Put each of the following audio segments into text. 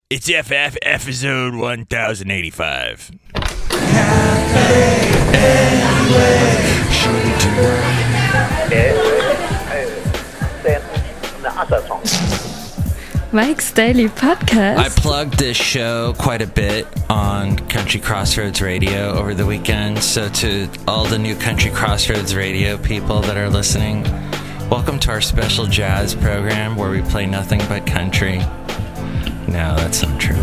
It's FF episode 1085. Mike's Daily Podcast. I plugged this show quite a bit on Country Crossroads Radio over the weekend. So to all the new Country Crossroads Radio people that are listening, welcome to our special jazz program where we play nothing but country. No, that's not true.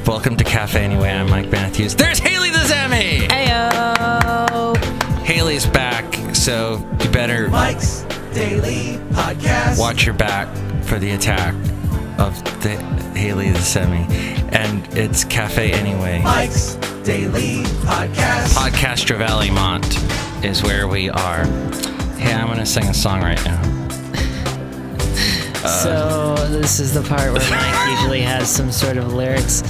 Welcome to Cafe Anyway. I'm Mike Matthews. There's Hayley Thesemi! Heyo! Hayley's back, so you better Mike's Daily Podcast. watch your back for the attack of the Hayley Thesemi. And it's Cafe Anyway. Mike's Daily Podcast. Podcast Valley Mont is where we are. Hey, I'm going to sing a song right now. So this is the part where Mike usually has some sort of lyrics.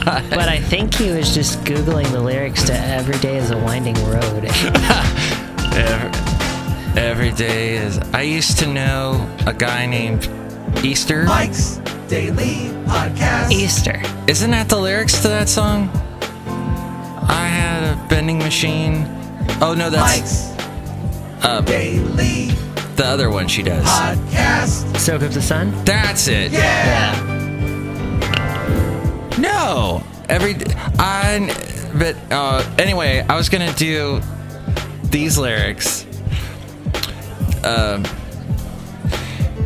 But I think he was just Googling the lyrics to Every Day is a Winding Road. Every day is... I used to know a guy named Easter. Mike's Daily Podcast. Easter. Isn't that the lyrics to that song? I had a vending machine. Oh, no, that's... Mike's Daily the other one she does. Podcast. Soak Up the Sun? That's it. Yeah. No. Anyway, I was going to do these lyrics.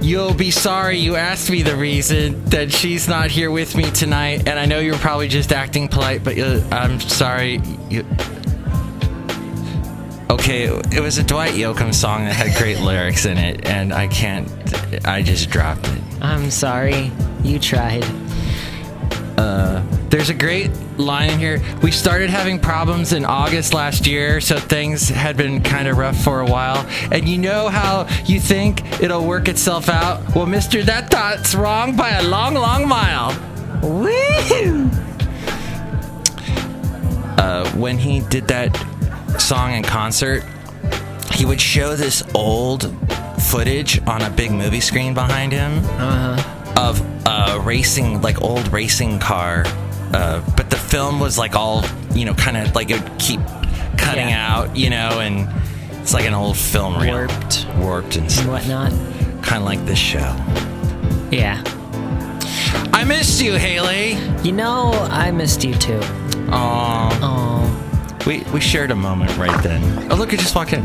You'll be sorry you asked me the reason that she's not here with me tonight, and I know you're probably just acting polite, but I'm sorry. Okay, it was a Dwight Yoakam song that had great lyrics in it, and I just dropped it. I'm sorry. You tried. There's a great line in here. We started having problems in August last year, so things had been kind of rough for a while. And you know how you think it'll work itself out? Well, mister, that thought's wrong by a long, long mile. Woo! When he did that song in concert, he would show this old footage on a big movie screen behind him of racing, like old racing car. But the film was like all, kind of like it would keep cutting out, and it's like an old film reel. Warped and stuff. Whatnot. Kind of like this show. Yeah. I missed you, Hayley. I missed you too. Aww. We shared a moment right then. Oh, look, it just walked in.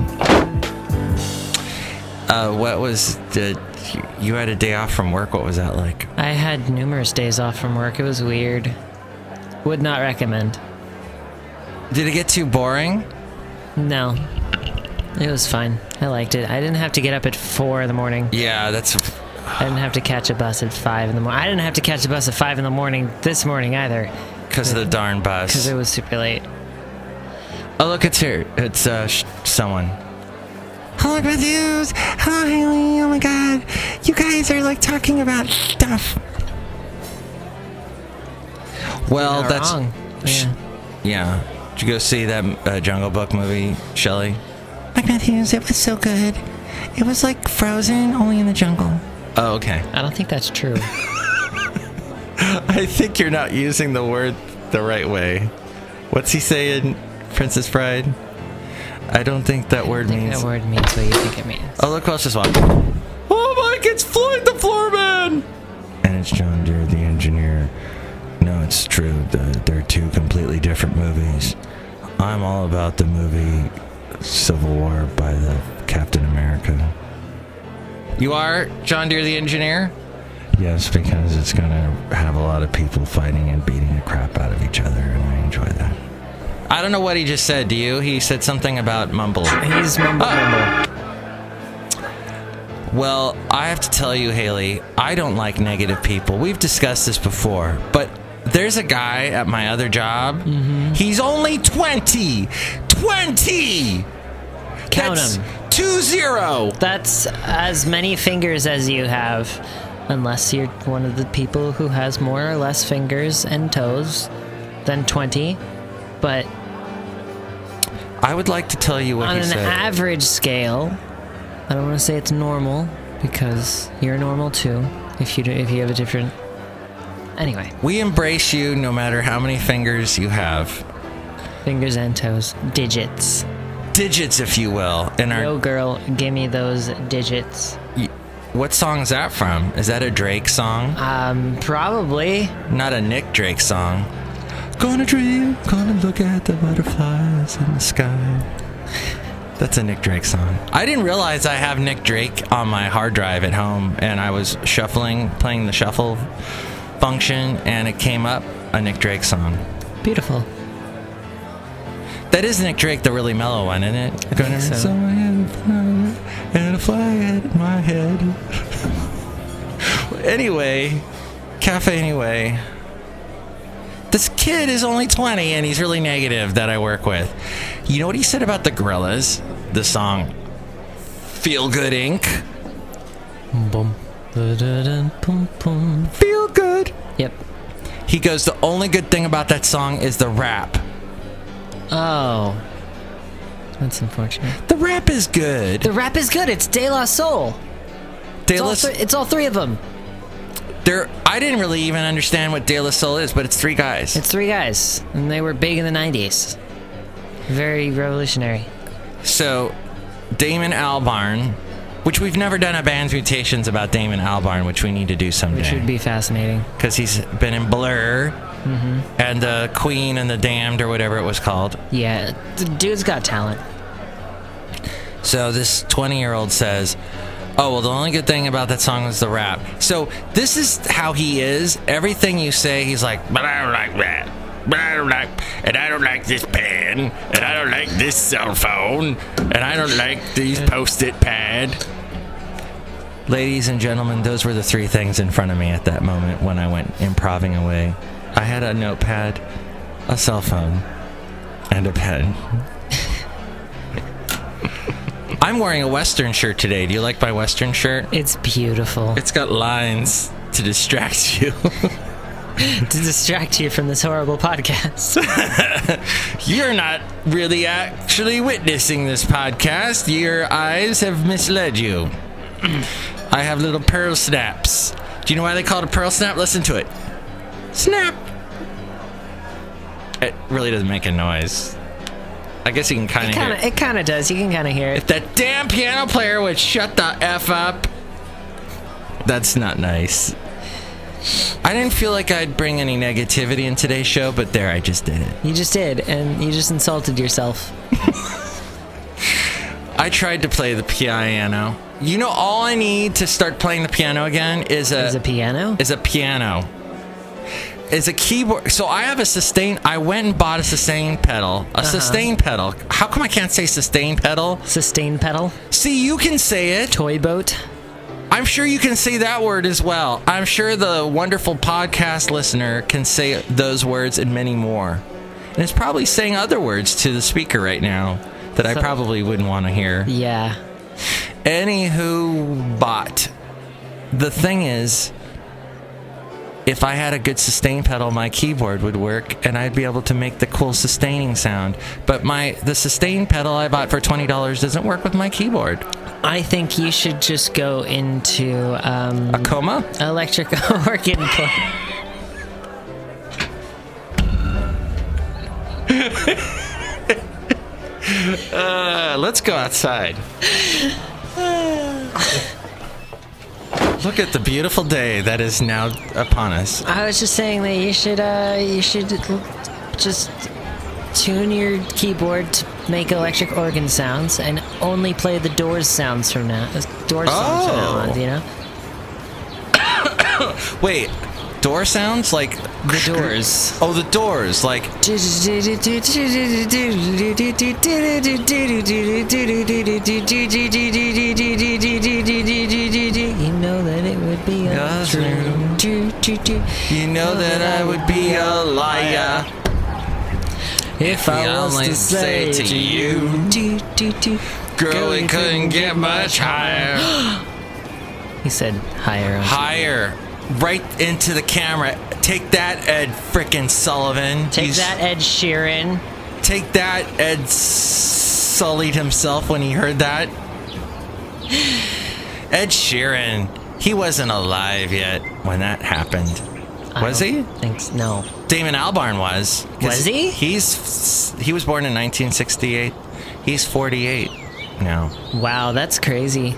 You had a day off from work. What was that like? I had numerous days off from work. It was weird. Would not recommend. Did it get too boring? No. It was fine. I liked it. I didn't have to get up at 4 in the morning. Yeah, I didn't have to catch a bus at 5 in the morning. I didn't have to catch a bus at 5 in the morning this morning either. Because of the darn bus. Because it was super late. Oh, look, it's here. It's someone. Hello, Matthews. Hello, Hayley. Oh, my God. You guys are, talking about stuff. Well, that's... wrong. Yeah. Did you go see that Jungle Book movie, Shelley? Mike Matthews, it was so good. It was like Frozen, only in the jungle. Oh, okay. I don't think that's true. I think you're not using the word the right way. What's he saying, Princess Bride? I don't think that word means... that word means what you think it means. Oh, look who else just walked. Oh, Mike, it's Floyd the Floorman! And it's John Deere the engineer. No, it's true. They're two completely different movies. I'm all about the movie Civil War by the Captain America. You are John Deere the engineer? Yes, because it's going to have a lot of people fighting and beating the crap out of each other, and I enjoy that. I don't know what he just said, do you? He said something about mumble. He's mumble. Well, I have to tell you, Hayley, I don't like negative people. We've discussed this before, but there's a guy at my other job. Mm-hmm. He's only 20! 20! Count That's him. 20! That's as many fingers as you have. Unless you're one of the people who has more or less fingers and toes than 20. But I would like to tell you what he said. On an average scale, I don't want to say it's normal, because you're normal too, if you have a different Anyway. We embrace you no matter how many fingers you have. Fingers and toes. Digits. Digits, if you will. In our Yo, girl, give me those digits. What song is that from? Is that a Drake song? Probably. Not a Nick Drake song. Gonna dream, gonna look at the butterflies in the sky. That's a Nick Drake song. I didn't realize I have Nick Drake on my hard drive at home, and I was playing the shuffle function, and it came up a Nick Drake song. Beautiful. That is Nick Drake, the really mellow one, isn't it? I think so. And a flag at my head. Anyway, Cafe Anyway. This kid is only 20 and he's really negative that I work with. You know what he said about the Gorillaz? The song Feel Good Inc. Boom. Feel good. Yep. He goes, the only good thing about that song is the rap. Oh. That's unfortunate. The rap is good. The rap is good. It's De La Soul. It's all three of them. I didn't really even understand what De La Soul is, but it's three guys. It's three guys, and they were big in the 90s. Very revolutionary. So, Damon Albarn, which we've never done a Band's Mutations about Damon Albarn, which we need to do someday. Which would be fascinating. Because he's been in Blur, and the Queen and the Damned, or whatever it was called. Yeah, the dude's got talent. So this 20-year-old says, oh, well, the only good thing about that song was the rap. So this is how he is. Everything you say, he's like, but I don't like that. But I don't like, and I don't like this pen, and I don't like this cell phone, and I don't like these Post-it pad. Ladies and gentlemen, those were the three things in front of me at that moment when I went improvising away. I had a notepad, a cell phone, and a pen. I'm wearing a Western shirt today. Do you like my Western shirt? It's beautiful. It's got lines to distract you. To distract you from this horrible podcast. You're not really actually witnessing this podcast. Your eyes have misled you. I have little pearl snaps. Do you know why they call it a pearl snap? Listen to it. Snap. It really doesn't make a noise. I guess you can kind of hear it. It kind of does. You can kind of hear it. If that damn piano player would shut the F up. That's not nice. I didn't feel like I'd bring any negativity in today's show, but there, I just did it. You just did, and you just insulted yourself. I tried to play the piano. You know, all I need to start playing the piano again is a piano? Is a piano. Is a keyboard. So I have a sustain. I went and bought a sustain pedal. Sustain pedal. How come I can't say sustain pedal? Sustain pedal? See, you can say it. Toy boat? I'm sure you can say that word as well. I'm sure the wonderful podcast listener can say those words and many more. And it's probably saying other words to the speaker right now that I probably wouldn't want to hear. Yeah. Anywho, bot. The thing is, if I had a good sustain pedal, my keyboard would work, and I'd be able to make the cool sustaining sound. But the sustain pedal I bought for $20 doesn't work with my keyboard. I think you should just go into a coma? Electric organ play. Let's go outside. Look at the beautiful day that is now upon us. I was just saying that you should just tune your keyboard to make electric organ sounds and only play the Doors sounds from now. Doors songs from now on, you know? Wait, door sounds like the Doors. Oh, the Doors, like. You know that it would be You know that I would be a liar if I was to say to you, girl, it couldn't get much higher. He said higher. Higher. Right into the camera. Take that, Ed frickin' Sullivan. Take that, Ed Sheeran. Take that, Ed sullied himself when he heard that. Ed Sheeran, he wasn't alive yet when that happened. Was he? Thanks. No. Damon Albarn was. 'Cause Was he? He was born in 1968. He's 48 now. Wow, that's crazy.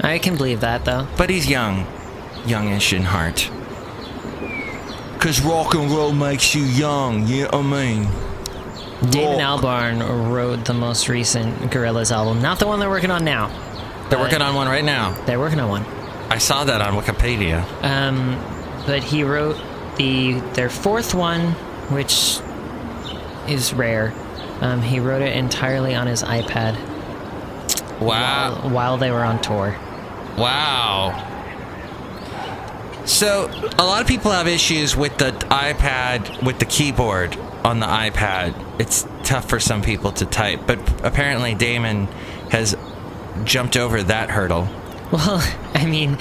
I can believe that, though. But he's youngish in heart. 'Cause rock and roll makes you young, you know what I mean? Damon Albarn wrote the most recent Gorillaz album. Not the one they're working on now. They're working on one right now. They're working on one. I saw that on Wikipedia. But he wrote their fourth one, which is rare. He wrote it entirely on his iPad. Wow. While they were on tour. Wow. So, a lot of people have issues with the iPad, with the keyboard on the iPad. It's tough for some people to type, but apparently Damon has jumped over that hurdle. Well, I mean,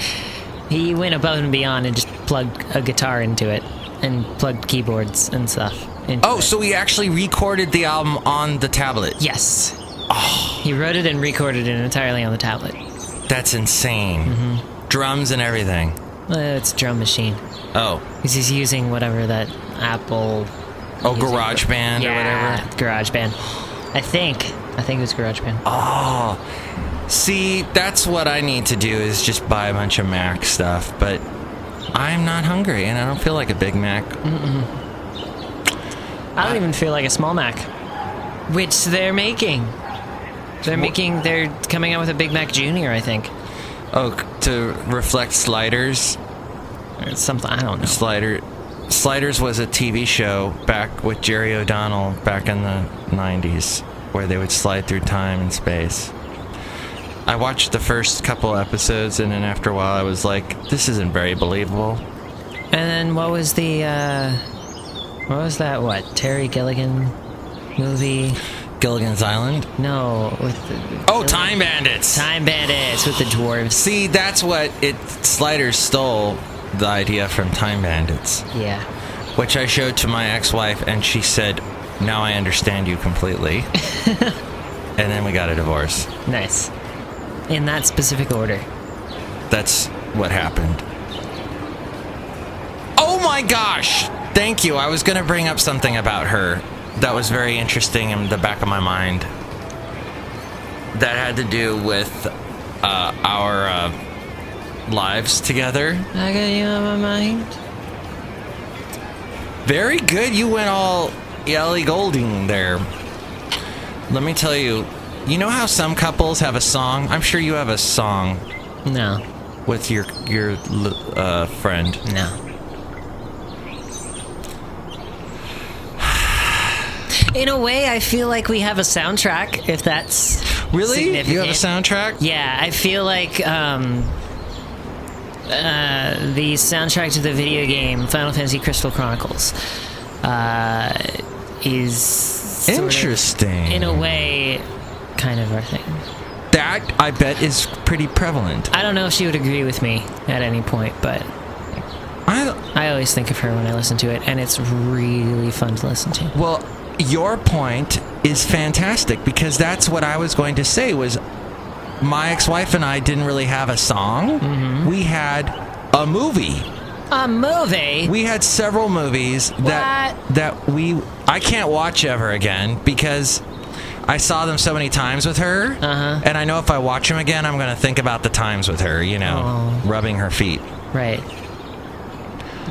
he went above and beyond and just plugged a guitar into it and plugged keyboards and stuff into it. So he actually recorded the album on the tablet? Yes. Oh. He wrote it and recorded it entirely on the tablet. That's insane. Mm-hmm. Drums and everything. It's a drum machine. Oh. Because he's using whatever that Apple... GarageBand or whatever? GarageBand. I think it was GarageBand. Oh. See, that's what I need to do is just buy a bunch of Mac stuff, but I'm not hungry and I don't feel like a Big Mac. Mm-mm. I don't even feel like a small Mac, which they're making. They're coming out with a Big Mac Jr., I think. Oh, to reflect Sliders? Or something, I don't know. Sliders was a TV show back with Jerry O'Donnell back in the 90s where they would slide through time and space. I watched the first couple episodes and then after a while I was like, this isn't very believable. And then what was that, Terry Gilligan movie? Gilligan's Island? No, with Time Bandits! Time Bandits with the dwarves. See, that's what Sliders stole the idea from Time Bandits. Yeah. Which I showed to my ex-wife and she said, now I understand you completely. And then we got a divorce. Nice. In that specific order. That's what happened. Oh my gosh! Thank you. I was going to bring up something about her that was very interesting in the back of my mind. That had to do with our lives together. I got you on my mind. Very good. You went all Ellie Goulding there. Let me tell you, you know how some couples have a song? I'm sure you have a song. No. With your friend. No. In a way, I feel like we have a soundtrack, if that's really? significant. You have a soundtrack? Yeah, I feel like the soundtrack to the video game Final Fantasy Crystal Chronicles is interesting. In a way, kind of our thing. That, I bet, is pretty prevalent. I don't know if she would agree with me at any point, but I always think of her when I listen to it, and it's really fun to listen to. Well, your point is fantastic, because that's what I was going to say, was my ex-wife and I didn't really have a song. Mm-hmm. We had a movie. A movie? We had several movies that I can't watch ever again, because I saw them so many times with her, and I know if I watch them again, I'm going to think about the times with her, rubbing her feet. Right.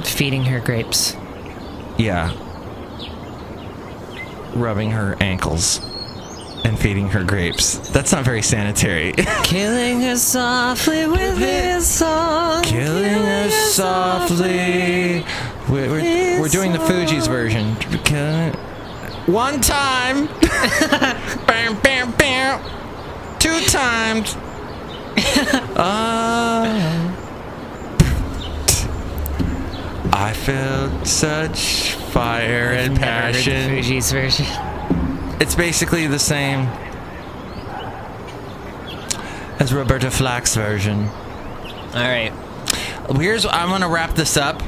Feeding her grapes. Yeah. Rubbing her ankles and feeding her grapes. That's not very sanitary. Killing her softly with his song. Killing her softly. We're doing the Fugees version. One time. Bam, bam, bam. 2 times. I felt such fire and passion. Never heard the Fugees version. It's basically the same as Roberta Flack's version. All right. I'm gonna wrap this up.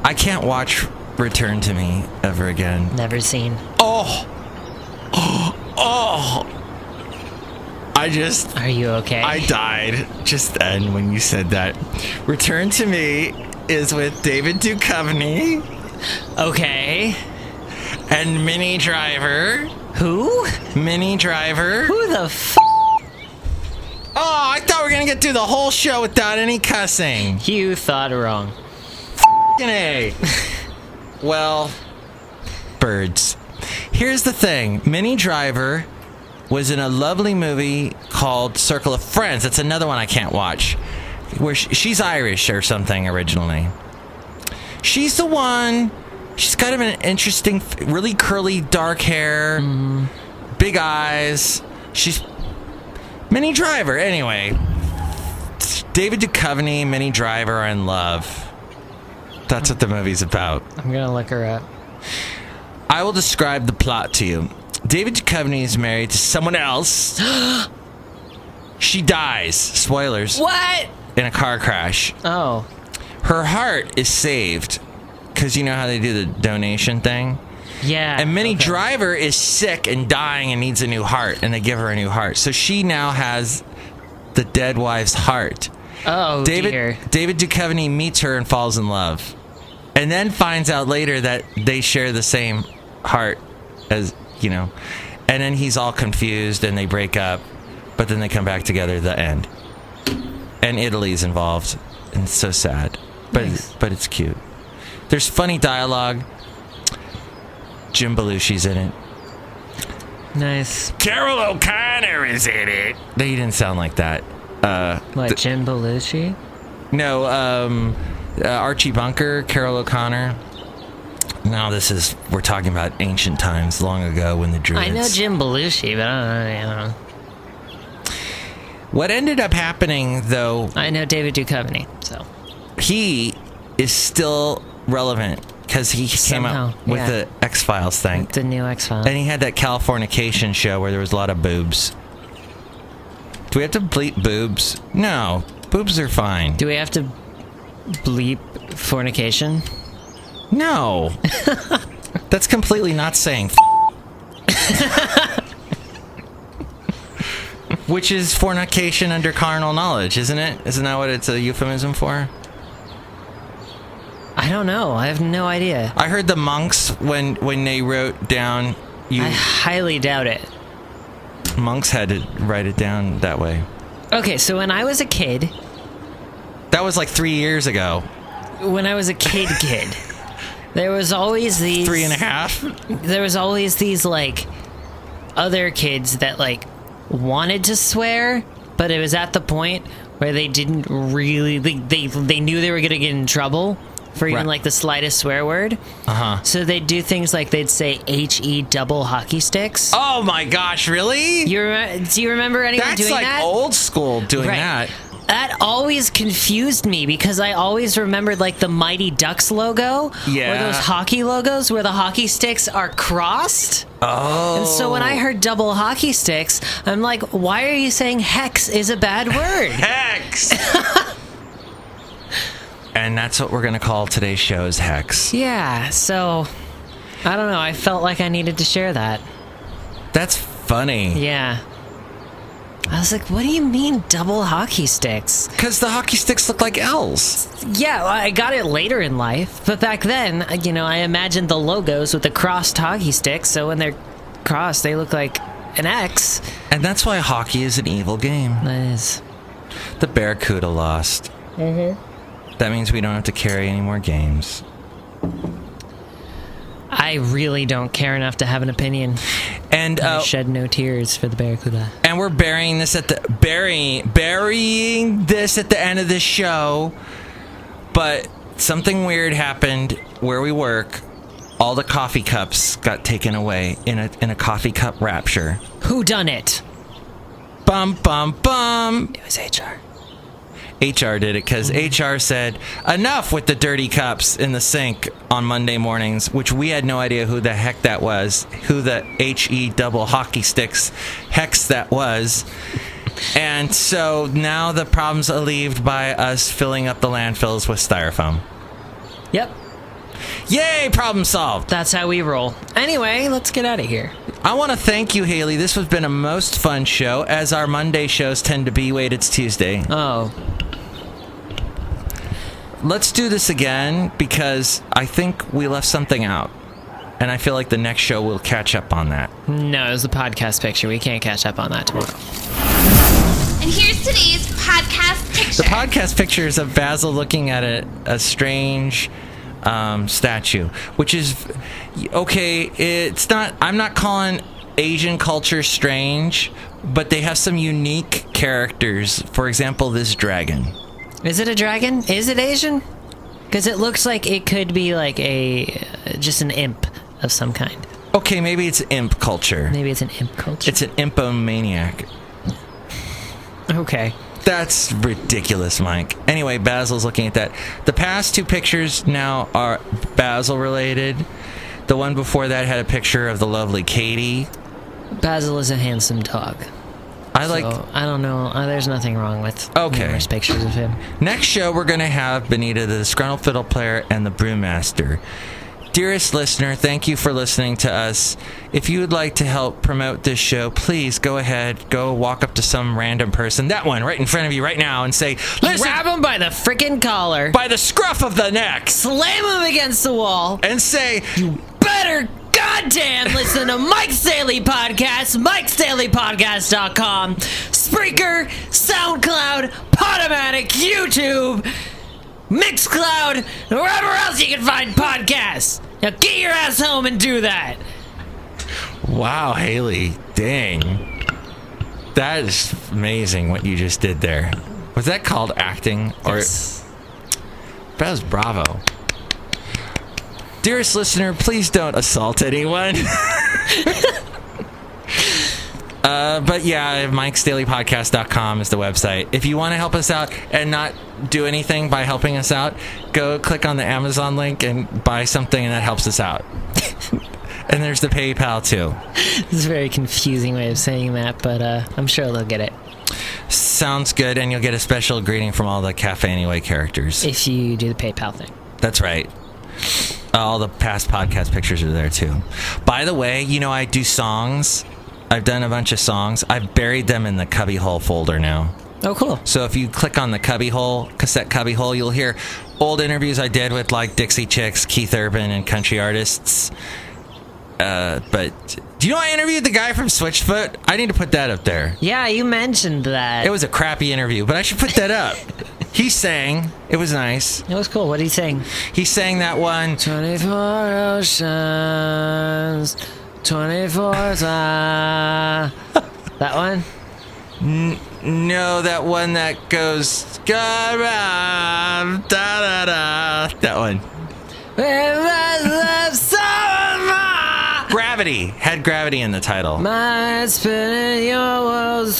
I can't watch Return to Me ever again. Never seen. Oh. Are you okay? I died just then when you said that. Return to Me is with David Duchovny Okay. and Minnie Driver. Who? Minnie Driver. Who the f? Oh, I thought we were going to get through the whole show without any cussing. You thought wrong. F***ing A. Well, birds. Here's the thing. Minnie Driver was in a lovely movie called Circle of Friends. That's another one I can't watch. Where she's Irish or something originally. She's the one. She's kind of an interesting, really curly, dark hair, big eyes. She's Minnie Driver. Anyway, David Duchovny, Minnie Driver are in love. That's what the movie's about. I'm gonna look her up. I will describe the plot to you. David Duchovny is married to someone else. She dies. Spoilers. What? In a car crash. Oh. Her heart is saved. Because you know how they do the donation thing? Yeah. And Minnie Driver is sick and dying and needs a new heart. And they give her a new heart. So she now has the dead wife's heart. Oh, dear. David Duchovny meets her and falls in love. And then finds out later that they share the same heart as, you know. And then he's all confused and they break up. But then they come back together, the end. And Italy's involved. And it's so sad. But, Nice. but it's cute. There's funny dialogue. Jim Belushi's in it. Nice. Carol O'Connor is in it. He didn't sound like that. What, Jim Belushi? No, Archie Bunker, Carol O'Connor. No, we're talking about ancient times, long ago when the Druids. I know Jim Belushi, but I don't know. What ended up happening, though, I know David Duchovny, so. he is still relevant because he came Somehow, out with yeah. the X-Files thing. The new X-Files. And he had that Californication show where there was a lot of boobs. Do we have to bleep boobs? No. Boobs are fine. Do we have to bleep fornication? No. That's completely not saying which is fornication under carnal knowledge, isn't it? Isn't that what it's a euphemism for? I don't know. I have no idea. I heard the monks, when they wrote down... I highly doubt it. Monks had to write it down that way. Okay, so when I was a kid... That was like 3 years ago. When I was a kid, there was always these... 3.5? There was always these, like, other kids that, like, wanted to swear, but it was at the point where they didn't really... They knew they were going to get in trouble for even, Right. like, the slightest swear word. Uh-huh. So they'd do things like they'd say H-E double hockey sticks. Oh my gosh, really? Do you remember anyone That's doing like that? old school doing Right. that. That always confused me because I always remembered like the Mighty Ducks logo. Yeah. Or those hockey logos where the hockey sticks are crossed. Oh. And so when I heard double hockey sticks, I'm like, why are you saying hex is a bad word? Hex! And that's what we're going to call today's show is Hex. Yeah, so I don't know. I felt like I needed to share that. That's funny. Yeah. I was like, what do you mean double hockey sticks? Because the hockey sticks look like L's. Yeah, well, I got it later in life. But back then, you know, I imagined the logos with the crossed hockey sticks. So when they're crossed, they look like an X. And that's why hockey is an evil game. That is. The Barracuda lost. Mm-hmm. That means we don't have to carry any more games. I really don't care enough to have an opinion. And I shed no tears for the Barracuda. And we're burying this at the burying this at the end of this show. But something weird happened where we work. All the coffee cups got taken away in a coffee cup rapture. Who done it? Bum bum bum. It was HR. HR did it because HR said enough with the dirty cups in the sink on Monday mornings, which we had no idea who the heck that was, who the HE double hockey sticks hex that was. And so now the problem's alleviated by us filling up the landfills with styrofoam. Yep. Yay, problem solved. That's how we roll. Anyway, let's get out of here. I want to thank you, Hayley. This has been a most fun show, as our Monday shows tend to be. Wait, it's Tuesday. Oh. let's do this again because I think we left something out. And I feel like the next show will catch up on that. No, it was the podcast picture. We can't catch up on that tomorrow. And here's today's podcast picture. The podcast picture is of Basil looking at a strange statue, which is okay. It's not. I'm not calling Asian culture strange, but they have some unique characters. For example, this dragon. Is it a dragon? Is it Asian? Because it looks like it could be like just an imp of some kind. Okay, maybe it's imp culture. Maybe it's an imp culture. It's an impomaniac. Okay. That's ridiculous, Mike. Anyway, Basil's looking at that. The past two pictures now are Basil related. The one before that had a picture of the lovely Katie. Basil is a handsome dog. I don't know. There's nothing wrong with numerous pictures of him. Next show, we're going to have Benita, the Disgruntled Fiddle Player, and the Brewmaster. Dearest listener, thank you for listening to us. If you would like to help promote this show, please go ahead, go walk up to some random person, that one right in front of you right now, and say, listen, grab him by the frickin' collar, by the scruff of the neck, slam him against the wall, and say, you better goddamn listen to Mike's Daily Podcast, Mike'sDailyPodcast.com, Spreaker, SoundCloud, Podomatic, YouTube, Mixcloud, and wherever else you can find podcasts. Now get your ass home and do that. Wow, Hayley, dang. That is amazing what you just did there. Was that called acting? Yes. That was bravo. Dearest listener, please don't assault anyone. But yeah, Mike'sDailyPodcast.com is the website. If you want to help us out and not do anything by helping us out, go click on the Amazon link and buy something, and that helps us out. And there's the PayPal too. This is a very confusing way of saying that, but I'm sure they'll get it. Sounds good, and you'll get a special greeting from all the Cafe Anyway characters. If you do the PayPal thing. That's right. All the past podcast pictures are there too. By the way, I do songs. I've done a bunch of songs. I've buried them in the cubbyhole folder now. Oh, cool. So if you click on the cassette cubbyhole, you'll hear old interviews I did with like Dixie Chicks, Keith Urban, and country artists. But do you know I interviewed the guy from Switchfoot? I need to put that up there. Yeah, you mentioned that. It was a crappy interview, but I should put that up. He sang. It was nice. It was cool. What did he sing? He sang that one. 24 oceans, 24 That one? No, that one that goes. That one. Gravity. Had gravity in the title. My spinning your world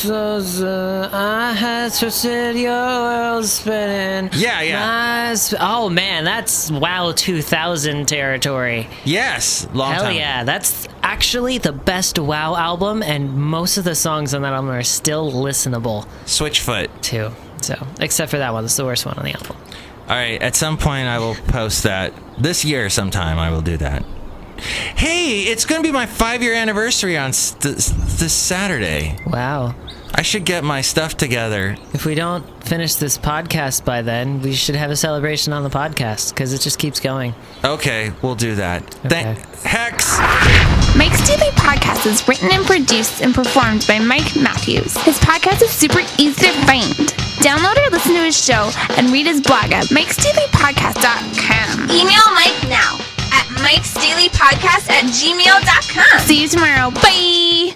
I had twisted your world spinning. Yeah. Oh man, that's WoW 2000 territory. Yes, long Hell time. Yeah, that's actually the best WoW album, and most of the songs on that album are still listenable. Switchfoot. Too. So, except for that one, it's the worst one on the album. All right, at some point I will post that. This year sometime I will do that. Hey, it's going to be my 5-year anniversary on this Saturday. Wow. I should get my stuff together. If we don't finish this podcast by then, we should have a celebration on the podcast, because it just keeps going. Okay, we'll do that. Okay. Hex! Mike's Daily Podcast is written and produced and performed by Mike Matthews. His podcast is super easy to find. Download or listen to his show and read his blog at Mike'sDailyPodcast.com. Email Mike now at Mike'sDailyPodcast@gmail.com. See you tomorrow. Bye!